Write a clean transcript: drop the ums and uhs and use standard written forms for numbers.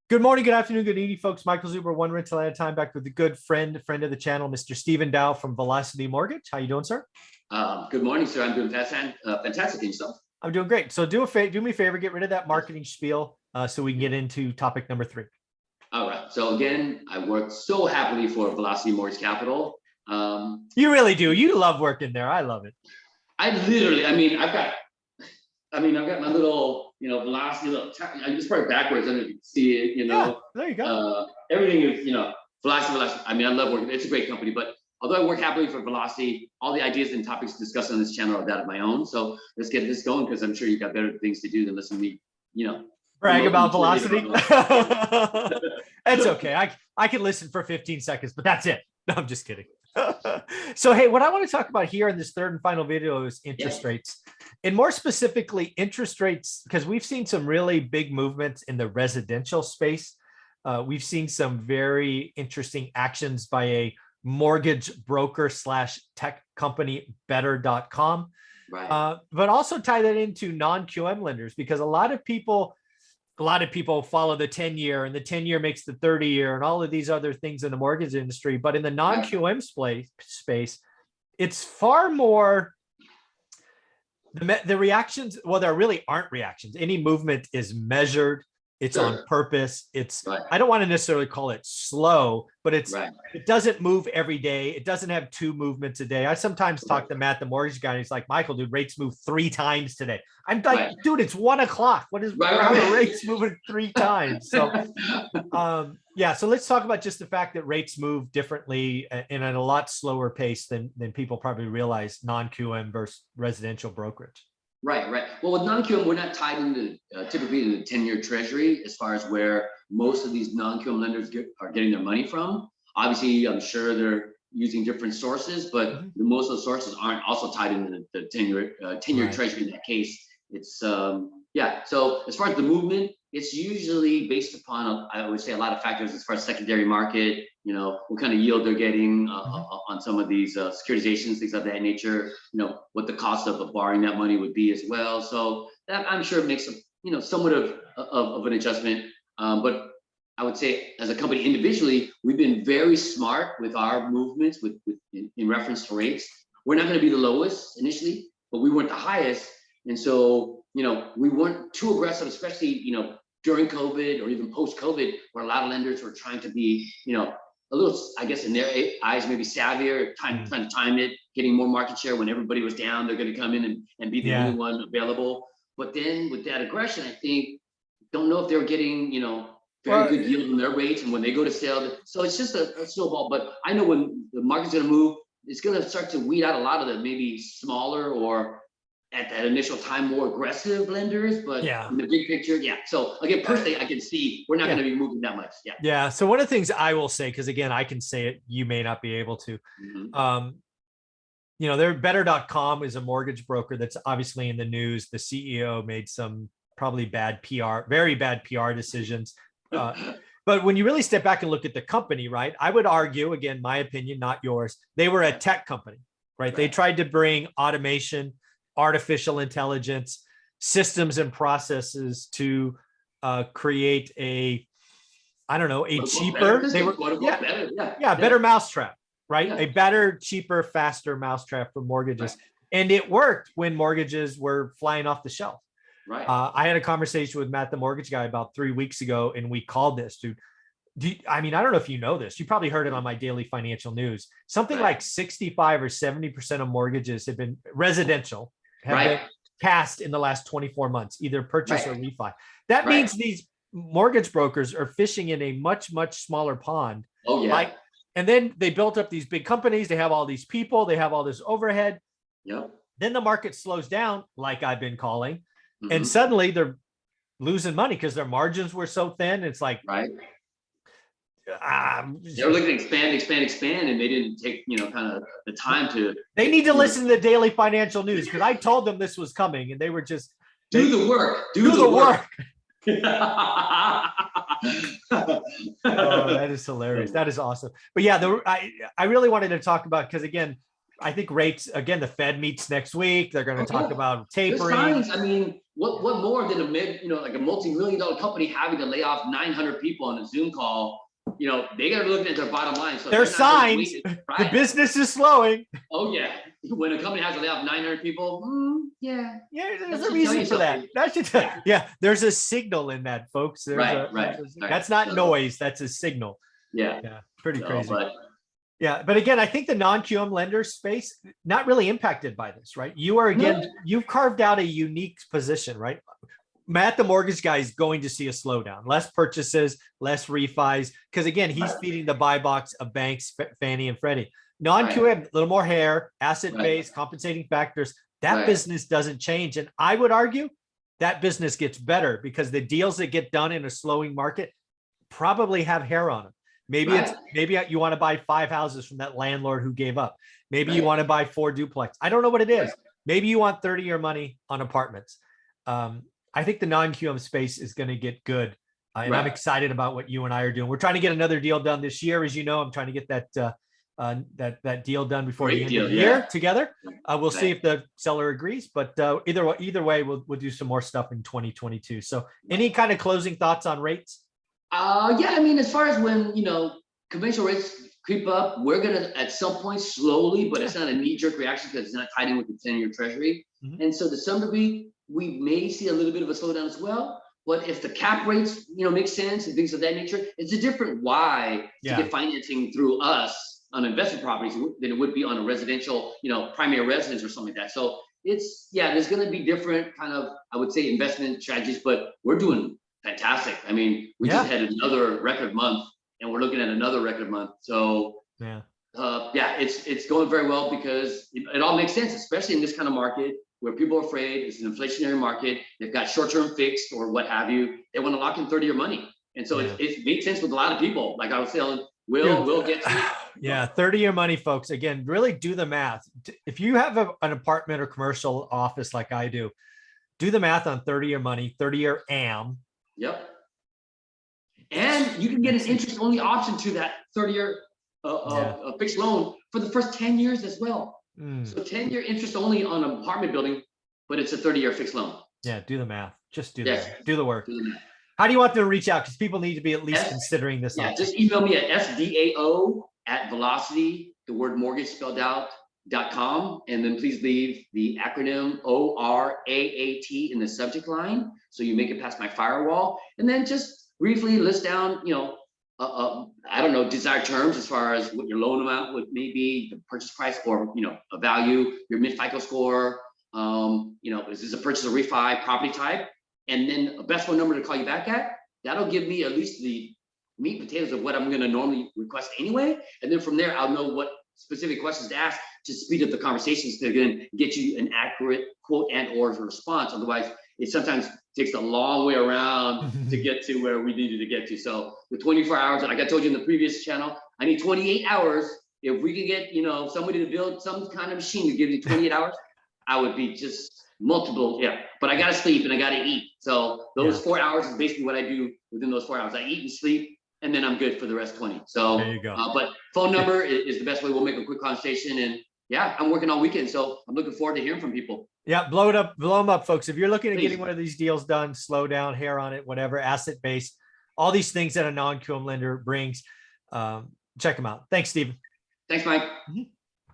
Good morning, good afternoon, good evening, folks. Michael Zuber, one rental at a time, back with a good friend of the channel, Mr. Stephen Dow from Velocity Mortgage. How you doing, sir? Good morning, sir. I'm doing fantastic. And yourself? I'm doing great. So do me a favor, get rid of that marketing spiel so we can get into topic number 3. All right. So again, I work so happily for Velocity Mortgage Capital. You really do. You love working there. I love it. I've got my little, Velocity. I just put it backwards. I don't know if you can see it. Yeah, there you go. Everything is, Velocity. I love working. It's a great company, but although I work happily for Velocity, all the ideas and topics discussed on this channel are that of my own. So let's get this going, because I'm sure you've got better things to do than listen to me, brag about Velocity. That's okay. I can listen for 15 seconds, but that's it. No, I'm just kidding. So, hey, what I want to talk about here in this third and final video is interest rates, and more specifically interest rates, because we've seen some really big movements in the residential space. We've seen some very interesting actions by a mortgage broker / tech company, Bettercom, Right. but also tie that into non-QM lenders, because a lot of people follow the 10-year, and the 10-year makes the 30-year, and all of these other things in the mortgage industry. But in the non-QM space, it's far more the reactions. Well, there really aren't reactions. Any movement is measured. It's on purpose. It's I don't want to necessarily call it slow, but it doesn't move every day. It doesn't have 2 movements a day. I sometimes talk to Matt, the mortgage guy, and he's like, Michael, dude, rates move 3 times today. I'm like, dude, it's 1 o'clock. What is how are rates moving 3 times? So so let's talk about just the fact that rates move differently and at a lot slower pace than people probably realize, non-QM versus residential brokerage. Right. Well, with non-QM, we're not tied into typically in the 10-year treasury as far as where most of these non-QM lenders are getting their money from. Obviously, I'm sure they're using different sources, but most of the sources aren't also tied into the 10-year treasury in that case. It's So as far as the movement, it's usually based upon, I would say, a lot of factors as far as secondary market, what kind of yield they're getting on some of these securitizations, things of that nature, what the cost of borrowing that money would be as well. So that, I'm sure, makes somewhat of an adjustment. But I would say, as a company individually, we've been very smart with our movements in reference to rates. We're not going to be the lowest initially, but we weren't the highest. And so, we weren't too aggressive, especially, during COVID or even post-COVID, where a lot of lenders were trying to be, a little, I guess, in their eyes, maybe savvier, trying to time it, getting more market share when everybody was down. They're going to come in and be the only one available. But then with that aggression, I think, don't know if they were getting, very good yield in their rates, and when they go to sell. So it's just a snowball. But I know when the market's going to move, it's going to start to weed out a lot of the maybe smaller, or at that initial time, more aggressive lenders. But in the big picture, so again, personally, I can see we're not going to be moving that much. So one of the things I will say, because again, I can say it, you may not be able to, Bettercom is a mortgage broker that's obviously in the news. The CEO made some probably very bad PR decisions. But when you really step back and look at the company, right, I would argue, again, my opinion, not yours, they were a tech company, right? They tried to bring automation, artificial intelligence, systems and processes to create a cheaper, better mousetrap, right? A better, cheaper, faster mousetrap for mortgages. And it worked when mortgages were flying off the shelf. I had a conversation with Matt, the mortgage guy, about 3 weeks ago, and we called this, dude. I don't know if you know this. You probably heard it on my daily financial news. Something like 65 or 70% of mortgages have been residential, have been cast in the last 24 months, either purchase or refi. That means these mortgage brokers are fishing in a much, much smaller pond. And then they built up these big companies. They have all these people. They have all this overhead. Then the market slows down, like I've been calling. And suddenly they're losing money because their margins were so thin. It's like, they were looking to expand, and they didn't take, kind of the time to. They need to listen to the daily financial news, because I told them this was coming, and they were just do the work. Do the work. Oh, that is hilarious. That is awesome. But I really wanted to talk about, because again, I think rates, again, the Fed meets next week. They're going to talk about There's tapering. signs. I mean, what more than like a multi-million-dollar company having to lay off 900 people on a Zoom call? They got to look at their bottom line. So there's signs. Right. The business is slowing. Oh yeah. When a company has to lay off 900 people, yeah, there's a reason for that. That should yeah, there's a signal in that, folks. There's that's not noise. That's a signal. Yeah. Pretty crazy. But again, I think the non-QM lender space not really impacted by this, right? You are you've carved out a unique position, right? Matt, the mortgage guy, is going to see a slowdown, less purchases, less refis, because again, he's feeding the buy box of banks, Fannie and Freddie. Non-QM, a little more hair, asset-based, compensating factors. That business doesn't change. And I would argue that business gets better because the deals that get done in a slowing market probably have hair on them. Maybe maybe you want to buy 5 houses from that landlord who gave up. Maybe you want to buy 4 duplex. I don't know what it is. Maybe you want 30-year money on apartments. I think the non-QM space is going to get good. And I'm excited about what you and I are doing. We're trying to get another deal done this year. As you know, I'm trying to get that deal done before the end of the year together. We'll see if the seller agrees, but either way, we'll do some more stuff in 2022. So any kind of closing thoughts on rates? I mean, as far as when, conventional rates creep up, we're going to, at some point slowly, but it's not a knee-jerk reaction because it's not tied in with the 10-year treasury. And so to some degree, we may see a little bit of a slowdown as well. But if the cap rates, make sense and things of that nature, it's a different why to get financing through us on investment properties than it would be on a residential, primary residence or something like that. So it's, there's going to be different kind of, I would say, investment strategies, but we're doing fantastic. I mean, we just had another record month and we're looking at another record month. So it's going very well because it all makes sense, especially in this kind of market where people are afraid. It's an inflationary market. They've got short-term fixed or what have you. They want to lock in 30-year money. And so it makes sense with a lot of people. Like I was saying, we'll get to it. 30-year money, folks. Again, really do the math. If you have an apartment or commercial office like I do the math on 30-year money, 30-year AM. Yep. And you can get an interest-only option to that 30-year fixed loan for the first 10 years as well. So 10-year interest only on an apartment building, but it's a 30-year fixed loan. Yeah, do the math. Just do the math. Do the work. How do you want them to reach out? Because people need to be at least considering this. Just email me at sdao@velocity, the word mortgage spelled out, .com, and then please leave the acronym ORAAT in the subject line so you make it past my firewall, and then just briefly list down I don't know, desired terms as far as what your loan amount would maybe, the purchase price, or a value, your mid FICO score, is this a purchase or refi, property type, and then a best phone number to call you back at. That'll give me at least the meat and potatoes of what I'm going to normally request anyway, and then from there I'll know what specific questions to ask to speed up the conversations to again get you an accurate quote and or response. Otherwise, it sometimes takes a long way around to get to where we needed to get to. So the 24 hours, like I told you in the previous channel, I need 28 hours. If we could get somebody to build some kind of machine to give you 28 hours, I would be just multiple. But I gotta sleep and I gotta eat. So those 4 hours is basically what I do within those 4 hours. I eat and sleep, and then I'm good for the rest 20. So there you go. But phone number is the best way. We'll make a quick conversation, and I'm working all weekend, so I'm looking forward to hearing from people. Blow them up, folks. If you're looking at getting one of these deals done, slow down, hair on it, whatever, asset based, all these things that a non-QM lender brings, check them out. Thanks, Stephen. Thanks, Mike.